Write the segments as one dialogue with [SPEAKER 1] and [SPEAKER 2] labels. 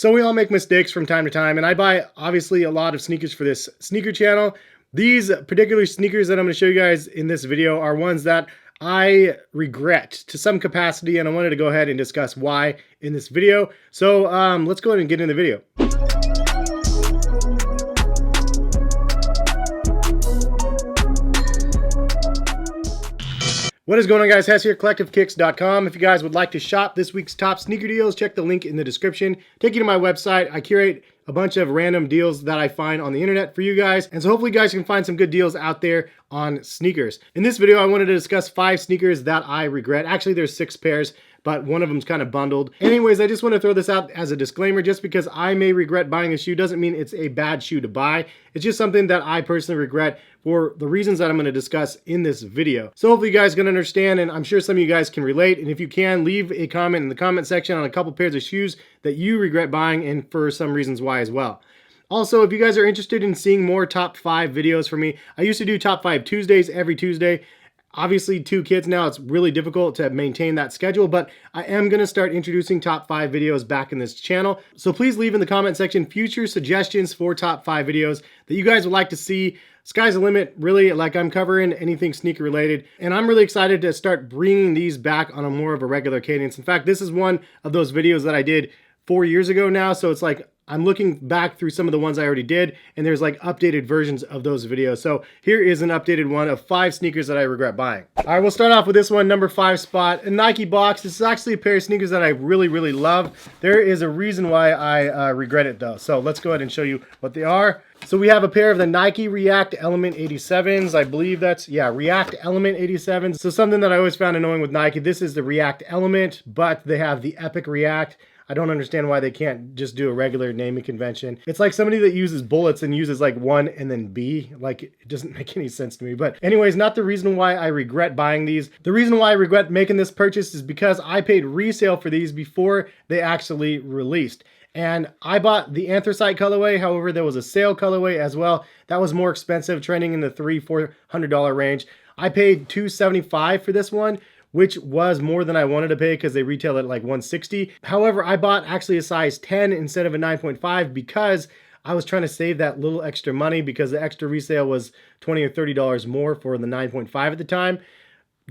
[SPEAKER 1] So we all make mistakes from time to time, and I buy obviously a lot of sneakers for this sneaker channel. These particular sneakers that I'm going to show you guys in this video are ones that I regret to some capacity, and I wanted to go ahead and discuss why in this video. So let's go ahead and get in the video. What is going on, guys? Hes here, collectivekicks.com. If you guys would like to shop this week's top sneaker deals, check the link in the description. Take you to my website. I curate a bunch of random deals that I find on the internet for you guys. And so hopefully you guys can find some good deals out there on sneakers. In this video, I wanted to discuss 5 sneakers that I regret. Actually, there's 6 pairs, but one of them's kind of bundled. Anyways, I just want to throw this out as a disclaimer. Just because I may regret buying a shoe doesn't mean it's a bad shoe to buy. It's just something that I personally regret for the reasons that I'm going to discuss in this video. So hopefully you guys can understand, and I'm sure some of you guys can relate. And if you can, leave a comment in the comment section on a couple pairs of shoes that you regret buying and for some reasons why as well. Also, if you guys are interested in seeing more top 5 videos from me, I used to do top 5 Tuesdays every Tuesday. Obviously, 2 kids now, it's really difficult to maintain that schedule, but I am going to start introducing top 5 videos back in this channel. So please leave in the comment section future suggestions for top 5 videos that you guys would like to see. Sky's the limit, really. Like, I'm covering anything sneaker related, and I'm really excited to start bringing these back on a more of a regular cadence. In fact, this is one of those videos that I did 4 years ago now, so it's like I'm looking back through some of the ones I already did, and there's like updated versions of those videos. So here is an updated one of 5 sneakers that I regret buying. All right, we'll start off with this one, number 5 spot, a Nike box. This is actually a pair of sneakers that I really love. There is a reason why I regret it though. So let's go ahead and show you what they are. So we have a pair of the Nike React Element 87s. I believe that's, yeah, React Element 87s. So something that I always found annoying with Nike, this is the React Element, but they have the Epic React. I don't understand why they can't just do a regular naming convention. It's like somebody that uses bullets and uses like 1 and then B. Like, it doesn't make any sense to me. But anyways, not the reason why I regret buying these. The reason why I regret making this purchase is because I paid resale for these before they actually released. And I bought the anthracite colorway. However, there was a sale colorway as well. That was more expensive, trending in the $300-400 range. I paid $275 for this one, which was more than I wanted to pay because they retail at like $160. However, I bought actually a size 10 instead of a 9.5 because I was trying to save that little extra money because the extra resale was $20 or $30 more for the 9.5 at the time.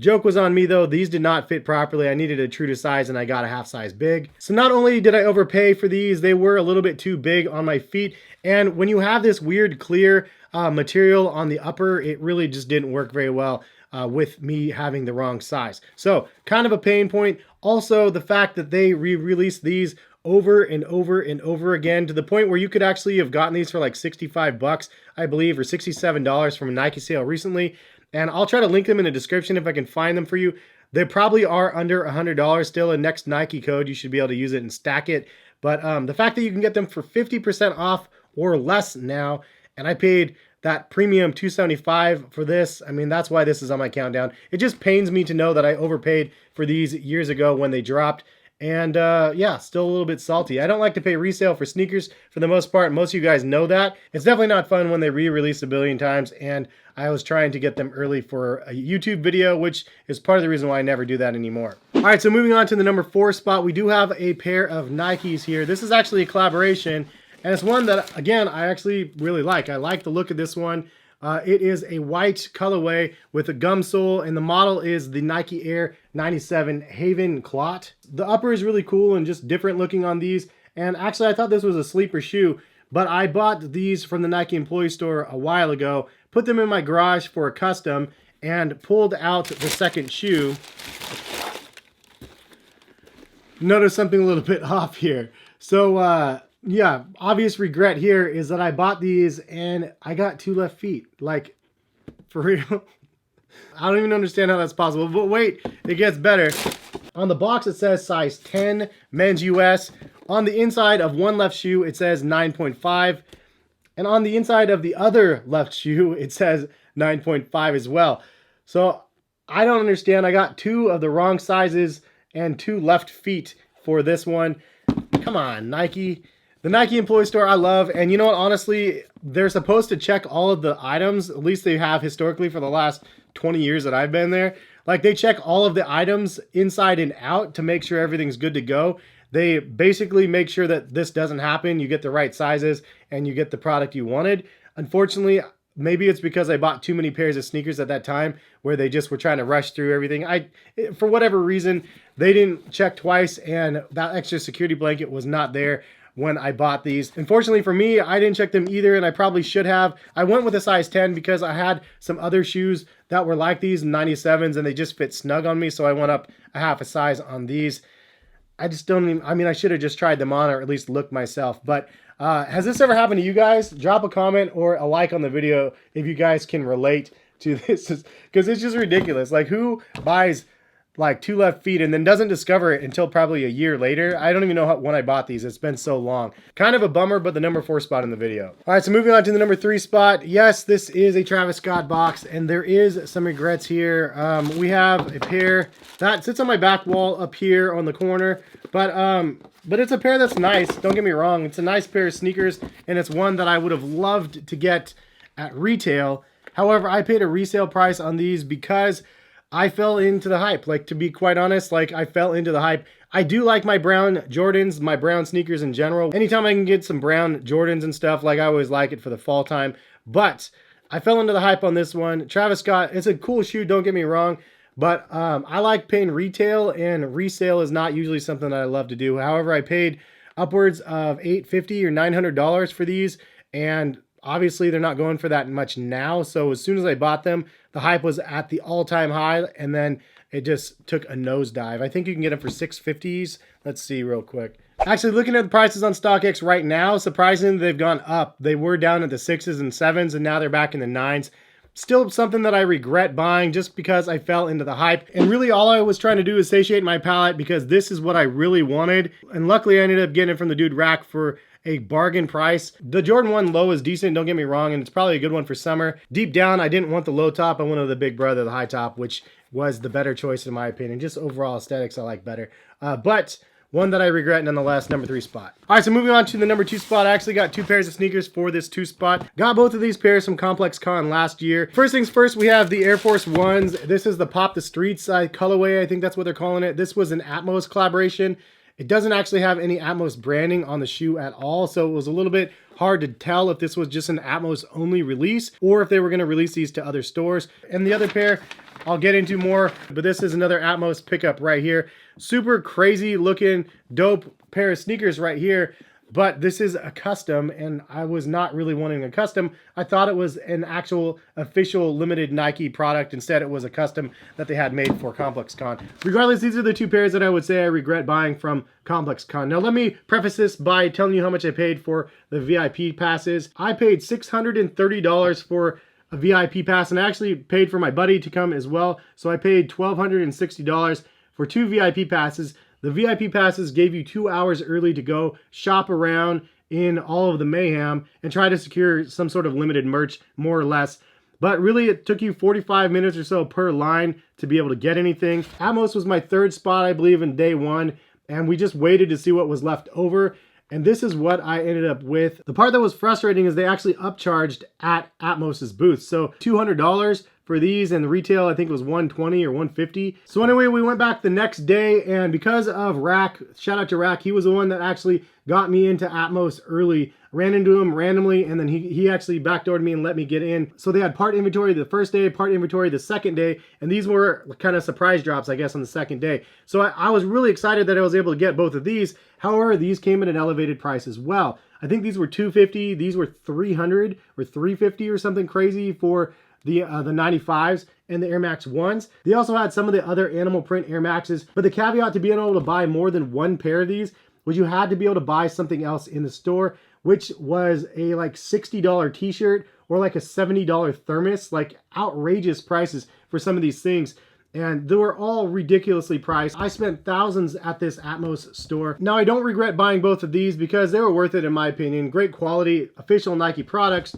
[SPEAKER 1] Joke was on me though, these did not fit properly. I needed a true to size and I got a half size big. So not only did I overpay for these, they were a little bit too big on my feet. And when you have this weird clear material on the upper, it really just didn't work very well with me having the wrong size. So kind of a pain point. Also, the fact that they re-released these over and over and over again to the point where you could actually have gotten these for like 65 bucks, I believe, or $67 from a Nike sale recently. And I'll try to link them in the description if I can find them for you. They probably are under $100 still. And next Nike code, you should be able to use it and stack it. But the fact that you can get them for 50% off or less now, and I paid that premium $275 for this. I mean, that's why this is on my countdown. It just pains me to know that I overpaid for these years ago when they dropped. And yeah, still a little bit salty. I don't like to pay resale for sneakers for the most part. Most of you guys know that. It's definitely not fun when they re-release a billion times. And I was trying to get them early for a YouTube video, which is part of the reason why I never do that anymore. All right, so moving on to the number 4 spot, we do have a pair of Nikes here. This is actually a collaboration. And it's one that, again, I actually really like. I like the look of this one. It is a white colorway with a gum sole, and the model is the Nike Air 97 Haven Clot. The upper is really cool and just different looking on these. And actually, I thought this was a sleeper shoe, but I bought these from the Nike employee store a while ago, put them in my garage for a custom, and pulled out the second shoe. Notice something a little bit off here. So, yeah, obvious regret here is that I bought these and I got 2 left feet. Like, for real. I don't even understand how that's possible. But wait, it gets better. On the box, it says size 10, men's US. On the inside of one left shoe, it says 9.5. And on the inside of the other left shoe, it says 9.5 as well. So I don't understand. I got 2 of the wrong sizes and 2 left feet for this one. Come on, Nike. The Nike employee store I love, and you know what, honestly, they're supposed to check all of the items, at least they have historically for the last 20 years that I've been there. Like, they check all of the items inside and out to make sure everything's good to go. They basically make sure that this doesn't happen. You get the right sizes and you get the product you wanted. Unfortunately, maybe it's because I bought too many pairs of sneakers at that time where they just were trying to rush through everything. For whatever reason, they didn't check twice and that extra security blanket was not there when I bought these. Unfortunately for me, I didn't check them either, and I probably should have. I went with a size 10 because I had some other shoes that were like these, 97s, and they just fit snug on me, so I went up a half a size on these. I just don't even, I mean, I should have just tried them on or at least looked myself. But has this ever happened to you guys? Drop a comment or a like on the video if you guys can relate to this, because it's just ridiculous. Like, who buys like 2 left feet and then doesn't discover it until probably a year later? I don't even know when I bought these. It's been so long. Kind of a bummer, but the number 4 spot in the video. All right, so moving on to the number 3 spot. Yes, this is a Travis Scott box, and there is some regrets here. We have a pair that sits on my back wall up here on the corner, but it's a pair that's nice. Don't get me wrong. It's a nice pair of sneakers, and it's one that I would have loved to get at retail. However, I paid a resale price on these because I fell into the hype. Like, to be quite honest, like, I fell into the hype. I do like my brown Jordans, my brown sneakers in general. Anytime I can get some brown Jordans and stuff, like, I always like it for the fall time. But I fell into the hype on this one. Travis Scott, it's a cool shoe, don't get me wrong. But I like paying retail, and resale is not usually something that I love to do. However, I paid upwards of $850 or $900 for these, and obviously they're not going for that much now. So as soon as I bought them, the hype was at the all-time high, and then it just took a nosedive. I think you can get them for $650s. Let's see real quick. Actually, looking at the prices on StockX right now, surprisingly, they've gone up. They were down at the 6s and 7s, and now they're back in the 9s. Still something that I regret buying just because I fell into the hype. And really all I was trying to do is satiate my palate because this is what I really wanted. And luckily I ended up getting it from the dude Rack for a bargain price. The Jordan 1 low is decent, don't get me wrong, and it's probably a good one for summer. Deep down, I didn't want the low top. I wanted the big brother, the high top, which was the better choice in my opinion. Just overall aesthetics I like better. But one that I regret nonetheless, number 3 spot. All right, so moving on to the number 2 spot. I actually got 2 pairs of sneakers for this 2 spot. Got both of these pairs from Complex Con last year. First things first, we have the Air Force Ones. This is the Pop the Streets colorway. I think that's what they're calling it. This was an Atmos collaboration. It doesn't actually have any Atmos branding on the shoe at all, so it was a little bit hard to tell if this was just an Atmos only release or if they were going to release these to other stores. And the other pair I'll get into more, but this is another Atmos pickup right here. Super crazy looking, dope pair of sneakers right here, but this is a custom, and I was not really wanting a custom. I thought it was an actual official limited Nike product. Instead, it was a custom that they had made for Complex Con. Regardless, these are the 2 pairs that I would say I regret buying from Complex Con. Now, let me preface this by telling you how much I paid for the VIP passes. I paid $630 for a VIP pass, and I actually paid for my buddy to come as well. So I paid $1,260 for 2 VIP passes. The VIP passes gave you 2 hours early to go shop around in all of the mayhem and try to secure some sort of limited merch, more or less. But really, it took you 45 minutes or so per line to be able to get anything. Atmos was my 3rd spot, I believe, in day 1, and we just waited to see what was left over. And this is what I ended up with. The part that was frustrating is they actually upcharged at Atmos's booth. So $200 for these, and the retail I think it was $120 or $150. So anyway, we went back the next day, and because of Rack, shout out to Rack, he was the one that actually got me into Atmos early. Ran into him randomly, and then he actually backdoored me and let me get in. So they had part inventory the first day, part inventory the second day, and these were kind of surprise drops, I guess, on the second day. So I was really excited that I was able to get both of these. However, these came at an elevated price as well. I think these were $250, these were $300 or $350 or something crazy for the 95s and the Air Max 1s. They also had some of the other animal print Air Maxes, but the caveat to being able to buy more than 1 pair of these was you had to be able to buy something else in the store, which was a like $60 t-shirt or like a $70 thermos, like outrageous prices for some of these things. And they were all ridiculously priced. I spent thousands at this Atmos store. Now, I don't regret buying both of these because they were worth it in my opinion. Great quality, official Nike products.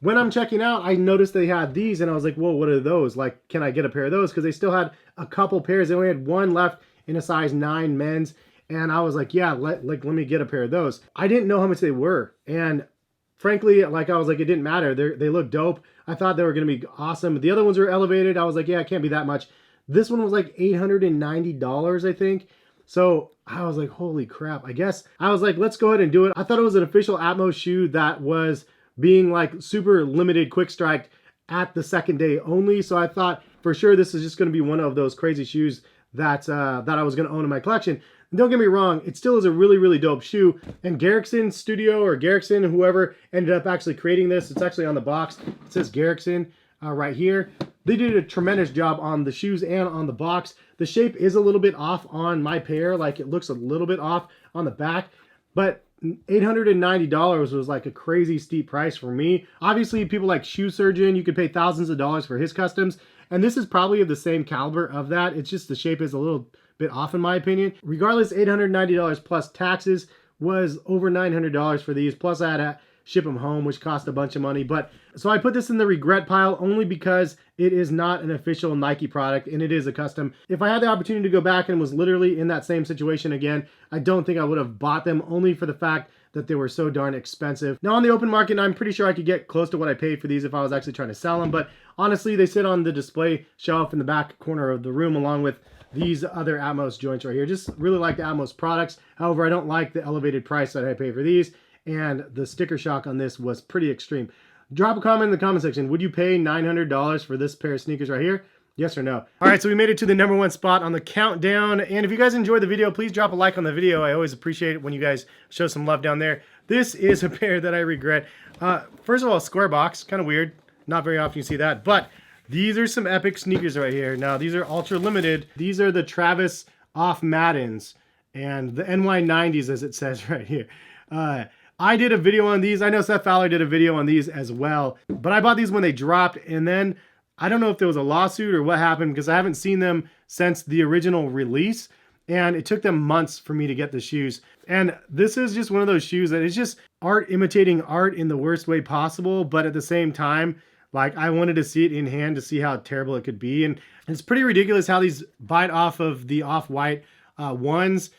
[SPEAKER 1] When I'm checking out, I noticed they had these and I was like, whoa, what are those? Like, can I get a pair of those? Because they still had a couple pairs. They only had 1 left in a size 9 men's. And I was like, yeah, let me get a pair of those. I didn't know how much they were. And frankly, like I was like, it didn't matter. They look dope. I thought they were going to be awesome. The other ones were elevated. I was like, yeah, it can't be that much. This one was like $890, I think. So I was like, holy crap. I guess I was like, let's go ahead and do it. I thought it was an official Atmos shoe that was being like super limited quick strike at the second day only. So I thought for sure this is just going to be one of those crazy shoes that I was going to own in my collection. And don't get me wrong, it still is a really, really dope shoe. And Garrickson Studio, or Garrickson, whoever ended up actually creating this, it's actually on the box. It says Garrickson right here. They did a tremendous job on the shoes and on the box. The shape is a little bit off on my pair. Like, it looks a little bit off on the back, but $890 was like a crazy steep price for me. Obviously, people like Shoe Surgeon, you could pay thousands of dollars for his customs, and this is probably of the same caliber of that. It's just the shape is a little bit off in my opinion. Regardless, $890 plus taxes was over $900 for these. Plus I had to ship them home, which cost a bunch of money. But so I put this in the regret pile only because it is not an official Nike product and it is a custom. If I had the opportunity to go back and was literally in that same situation again, I don't think I would have bought them, only for the fact that they were so darn expensive. Now on the open market, I'm pretty sure I could get close to what I paid for these if I was actually trying to sell them. But honestly, they sit on the display shelf in the back corner of the room along with these other Atmos joints right here. Just really like the Atmos products. However, I don't like the elevated price that I pay for these, and the sticker shock on this was pretty extreme. Drop a comment in the comment section. Would you pay $900 for this pair of sneakers right here? Yes or no? All right, so we made it to the #1 spot on the countdown. And if you guys enjoyed the video, please drop a like on the video. I always appreciate it when you guys show some love down there. This is a pair that I regret. First of all, square box, kind of weird. Not very often you see that, but these are some epic sneakers right here. Now, these are ultra limited. These are the Travis Off Maddens and the NY90s, as it says right here. I did a video on these. I know Seth Fowler did a video on these as well, but I bought these when they dropped, and then I don't know if there was a lawsuit or what happened, because I haven't seen them since the original release, and it took them months for me to get the shoes. And this is just one of those shoes that is just art imitating art in the worst way possible, but at the same time, like, I wanted to see it in hand to see how terrible it could be. And it's pretty ridiculous how these bite off of the off-white ones.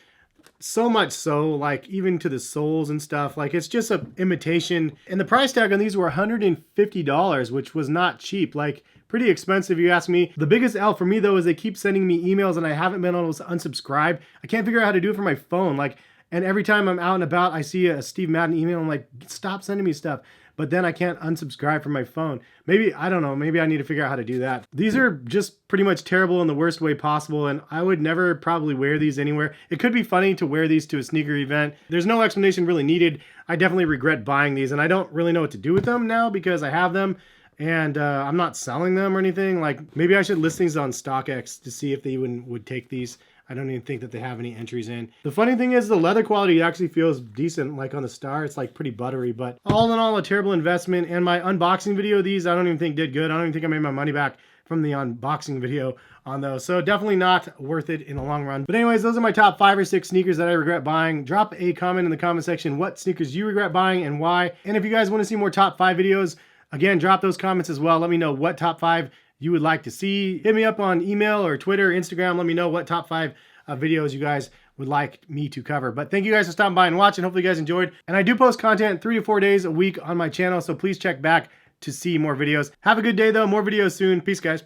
[SPEAKER 1] So much so, like, even to the soles and stuff. Like, it's just an imitation. And the price tag on these were $150, which was not cheap. Like, pretty expensive, you ask me. The biggest L for me, though, is they keep sending me emails and I haven't been able to unsubscribe. I can't figure out how to do it for my phone. Like, and every time I'm out and about, I see a Steve Madden email. I'm like, stop sending me stuff. But then I can't unsubscribe from my phone. Maybe, I don't know, maybe I need to figure out how to do that. These are just pretty much terrible in the worst way possible, and I would never probably wear these anywhere. It could be funny to wear these to a sneaker event. There's no explanation really needed. I definitely regret buying these, and I don't really know what to do with them now because I have them, and I'm not selling them or anything. Like, maybe I should list things on StockX to see if they even would take these. I don't even think that they have any entries in. The funny thing is the leather quality actually feels decent. Like on the Star, it's like pretty buttery, but all in all, a terrible investment. And my unboxing video of these, I don't even think did good. I don't even think I made my money back from the unboxing video on those. So definitely not worth it in the long run. But anyways, those are my top 5 or 6 sneakers that I regret buying. Drop a comment in the comment section what sneakers you regret buying and why. And if you guys want to see more top 5 videos, again, drop those comments as well. Let me know what top 5 you would like to see. Hit me up on email or Twitter, Instagram. Let me know what top 5 videos you guys would like me to cover. But thank you guys for stopping by and watching. Hopefully you guys enjoyed. And I do post content 3 to 4 days a week on my channel, so please check back to see more videos. Have a good day though. More videos soon. Peace, guys.